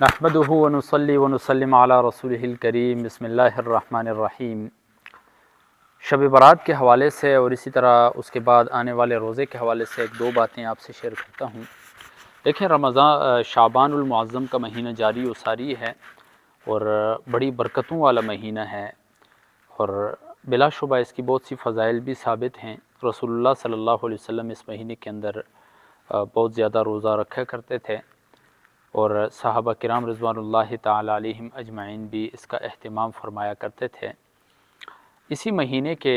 نحمدہ ونصلی ونسلم علی رسولہ الکریم بسم اللہ الرحمن الرحیم۔ شب برات کے حوالے سے اور اسی طرح اس کے بعد آنے والے روزے کے حوالے سے ایک دو باتیں آپ سے شیئر کرتا ہوں۔ دیکھیں، رمضان شعبان المعظم کا مہینہ جاری و ساری ہے اور بڑی برکتوں والا مہینہ ہے، اور بلا شبہ اس کی بہت سی فضائل بھی ثابت ہیں۔ رسول اللہ صلی اللہ علیہ وسلم اس مہینے کے اندر بہت زیادہ روزہ رکھا کرتے تھے، اور صحابہ کرام رضوان اللہ تعالی علیہم اجمعین بھی اس کا اہتمام فرمایا کرتے تھے۔ اسی مہینے کے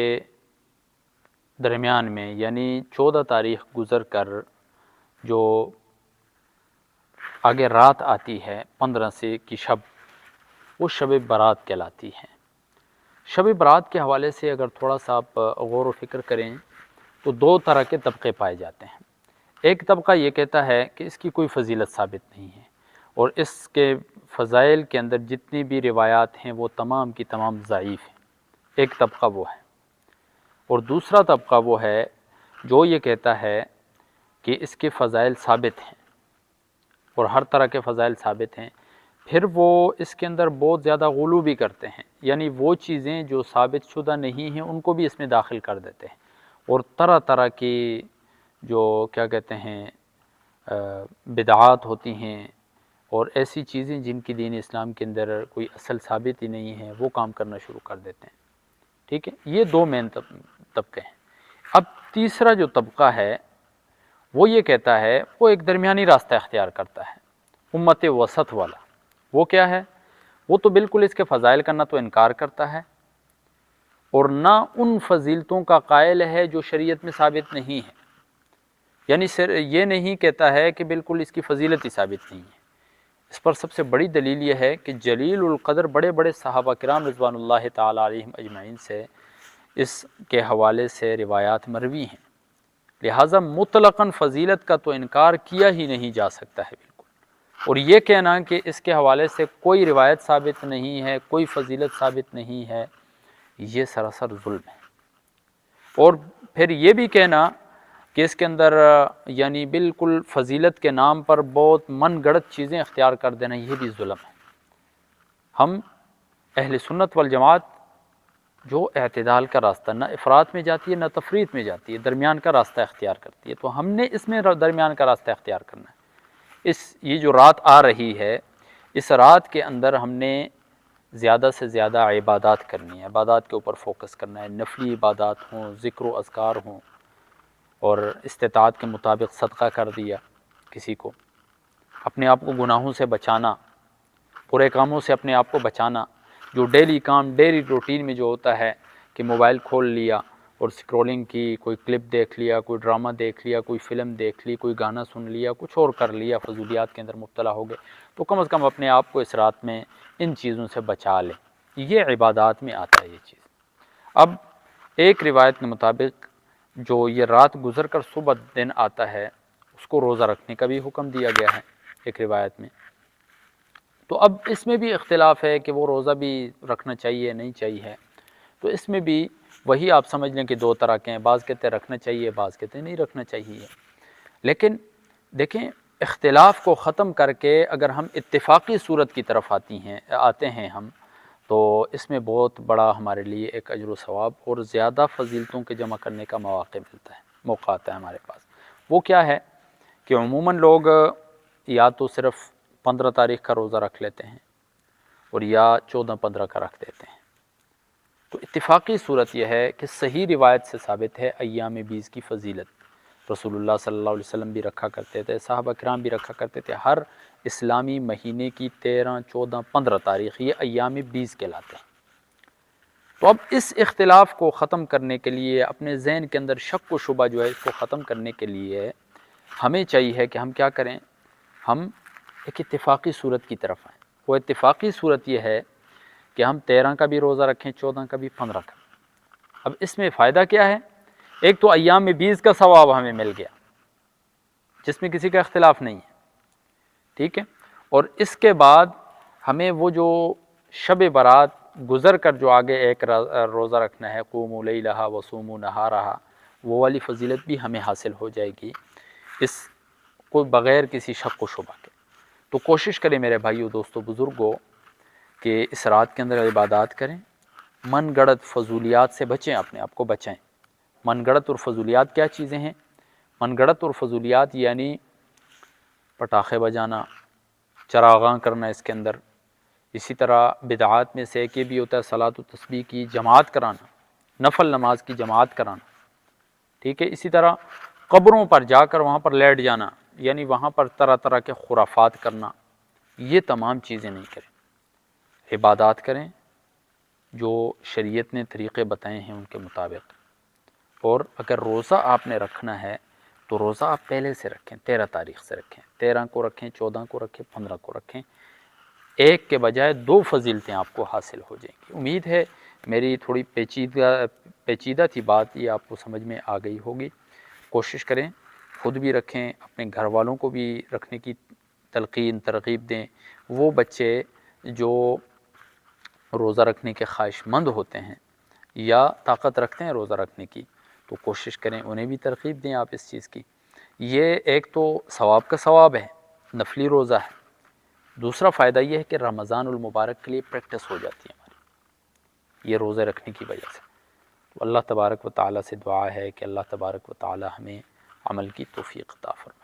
درمیان میں یعنی 14 تاریخ گزر کر جو آگے رات آتی ہے 15 سے کی شب، وہ شب برات کہلاتی ہے۔ شب برات کے حوالے سے اگر تھوڑا سا آپ غور و فکر کریں تو دو طرح کے طبقے پائے جاتے ہیں۔ ایک طبقہ یہ کہتا ہے کہ اس کی کوئی فضیلت ثابت نہیں ہے، اور اس کے فضائل کے اندر جتنی بھی روایات ہیں وہ تمام کی تمام ضعیف ہیں۔ ایک طبقہ وہ ہے، اور دوسرا طبقہ وہ ہے جو یہ کہتا ہے کہ اس کے فضائل ثابت ہیں اور ہر طرح کے فضائل ثابت ہیں، پھر وہ اس کے اندر بہت زیادہ غلو بھی کرتے ہیں، یعنی وہ چیزیں جو ثابت شدہ نہیں ہیں ان کو بھی اس میں داخل کر دیتے ہیں، اور طرح طرح کی جو کیا کہتے ہیں بدعات ہوتی ہیں اور ایسی چیزیں جن کی دین اسلام کے اندر کوئی اصل ثابت ہی نہیں ہے وہ کام کرنا شروع کر دیتے ہیں۔ ٹھیک ہے، یہ دو مین طبقے ہیں۔ اب تیسرا جو طبقہ ہے وہ یہ کہتا ہے، وہ ایک درمیانی راستہ اختیار کرتا ہے، امت وسط والا۔ وہ کیا ہے؟ وہ تو بالکل اس کے فضائل کا نہ تو انکار کرتا ہے اور نہ ان فضیلتوں کا قائل ہے جو شریعت میں ثابت نہیں ہے، یعنی یہ نہیں کہتا ہے کہ بالکل اس کی فضیلت ہی ثابت نہیں ہے۔ اس پر سب سے بڑی دلیل یہ ہے کہ جلیل القدر بڑے بڑے صحابہ کرام رضوان اللہ تعالی علیہم اجمعین سے اس کے حوالے سے روایات مروی ہیں، لہٰذا مطلقاً فضیلت کا تو انکار کیا ہی نہیں جا سکتا ہے بالکل، اور یہ کہنا کہ اس کے حوالے سے کوئی روایت ثابت نہیں ہے، کوئی فضیلت ثابت نہیں ہے، یہ سراسر ظلم ہے۔ اور پھر یہ بھی کہنا کہ اس کے اندر یعنی بالکل فضیلت کے نام پر بہت من گڑت چیزیں اختیار کر دینا، یہ بھی ظلم ہے۔ ہم اہل سنت والجماعت جو اعتدال کا راستہ، نہ افراط میں جاتی ہے نہ تفریط میں جاتی ہے، درمیان کا راستہ اختیار کرتی ہے، تو ہم نے اس میں درمیان کا راستہ اختیار کرنا ہے۔ یہ جو رات آ رہی ہے، اس رات کے اندر ہم نے زیادہ سے زیادہ عبادات کرنی ہے، عبادات کے اوپر فوکس کرنا ہے، نفلی عبادات ہوں، ذکر و اذکار ہوں، اور استطاعت کے مطابق صدقہ کر دیا کسی کو، اپنے آپ کو گناہوں سے بچانا، برے کاموں سے اپنے آپ کو بچانا، جو ڈیلی کام ڈیلی روٹین میں جو ہوتا ہے کہ موبائل کھول لیا اور سکرولنگ کی، کوئی کلپ دیکھ لیا، کوئی ڈرامہ دیکھ لیا، کوئی فلم دیکھ لی، کوئی گانا سن لیا، کچھ اور کر لیا، فضولیات کے اندر مبتلا ہو گئے، تو کم از کم اپنے آپ کو اس رات میں ان چیزوں سے بچا لیں۔ یہ عبادات میں آتا ہے یہ چیز۔ اب ایک روایت کے مطابق جو یہ رات گزر کر صبح دن آتا ہے اس کو روزہ رکھنے کا بھی حکم دیا گیا ہے ایک روایت میں۔ تو اب اس میں بھی اختلاف ہے کہ وہ روزہ بھی رکھنا چاہیے نہیں چاہیے، تو اس میں بھی وہی آپ سمجھ لیں کہ دو طرح کے ہیں، بعض کہتے ہیں رکھنا چاہیے، بعض کہتے ہیں نہیں رکھنا چاہیے۔ لیکن دیکھیں، اختلاف کو ختم کر کے اگر ہم اتفاقی صورت کی طرف آتے ہیں ہم، تو اس میں بہت بڑا ہمارے لیے ایک اجر و ثواب اور زیادہ فضیلتوں کے جمع کرنے کا موقع آتا ہے ہمارے پاس۔ وہ کیا ہے کہ عموماً لوگ یا تو صرف 15 تاریخ کا روزہ رکھ لیتے ہیں اور یا 14-15 کا رکھ دیتے ہیں۔ تو اتفاقی صورت یہ ہے کہ صحیح روایت سے ثابت ہے ایام 20 کی فضیلت، رسول اللہ صلی اللہ علیہ وسلم بھی رکھا کرتے تھے، صحابہ کرام بھی رکھا کرتے تھے۔ ہر اسلامی مہینے کی 13، 14، 15 تاریخ یہ ایام 20 کہلاتے ہیں۔ تو اب اس اختلاف کو ختم کرنے کے لیے، اپنے ذہن کے اندر شک و شبہ جو ہے اس کو ختم کرنے کے لیے ہمیں چاہیے کہ ہم کیا کریں، ہم ایک اتفاقی صورت کی طرف آئیں۔ وہ اتفاقی صورت یہ ہے کہ ہم 13 کا بھی روزہ رکھیں، 14 کا بھی، 15 کا۔ اب اس میں فائدہ کیا ہے؟ ایک تو ایام 20 کا ثواب ہمیں مل گیا جس میں کسی کا اختلاف نہیں ہے، ٹھیک ہے، اور اس کے بعد ہمیں وہ جو شب برات گزر کر جو آگے ایک روزہ رکھنا ہے، قوموا لیلھا وصوموا نہارھا، وہ والی فضیلت بھی ہمیں حاصل ہو جائے گی اس کو بغیر کسی شک و شبہ کے۔ تو کوشش کریں میرے بھائیو دوستو بزرگوں کہ اس رات کے اندر عبادات کریں، من گڑت فضولیات سے بچیں، اپنے آپ کو بچائیں۔ من گڑت اور فضولیات کیا چیزیں ہیں؟ من گڑت اور فضولیات یعنی پٹاخے بجانا، چراغاں کرنا اس کے اندر، اسی طرح بدعات میں سے ایک یہ بھی ہوتا ہے صلاۃ و تسبیح کی جماعت کرانا، نفل نماز کی جماعت کرانا، ٹھیک ہے۔ اسی طرح قبروں پر جا کر وہاں پر لیٹ جانا، یعنی وہاں پر طرح طرح کے خرافات کرنا، یہ تمام چیزیں نہیں کریں۔ عبادات کریں جو شریعت نے طریقے بتائے ہیں ان کے مطابق۔ اور اگر روزہ آپ نے رکھنا ہے تو روزہ آپ پہلے سے رکھیں، 13 تاریخ سے رکھیں، 13 کو رکھیں، 14 کو رکھیں، 15 کو رکھیں، ایک کے بجائے 2 فضیلتیں آپ کو حاصل ہو جائیں گی۔ امید ہے میری تھوڑی پیچیدہ تھی بات، یہ آپ کو سمجھ میں آ گئی ہوگی۔ کوشش کریں خود بھی رکھیں، اپنے گھر والوں کو بھی رکھنے کی تلقین ترغیب دیں۔ وہ بچے جو روزہ رکھنے کے خواہش مند ہوتے ہیں یا طاقت رکھتے ہیں روزہ رکھنے کی، تو کوشش کریں انہیں بھی ترغیب دیں آپ اس چیز کی۔ یہ ایک تو ثواب کا ثواب ہے، نفلی روزہ ہے، دوسرا فائدہ یہ ہے کہ رمضان المبارک کے لیے پریکٹس ہو جاتی ہے ہماری یہ روزے رکھنے کی وجہ سے۔ تو اللہ تبارک و تعالیٰ سے دعا ہے کہ اللہ تبارک و تعالیٰ ہمیں عمل کی توفیق عطا فرمائے۔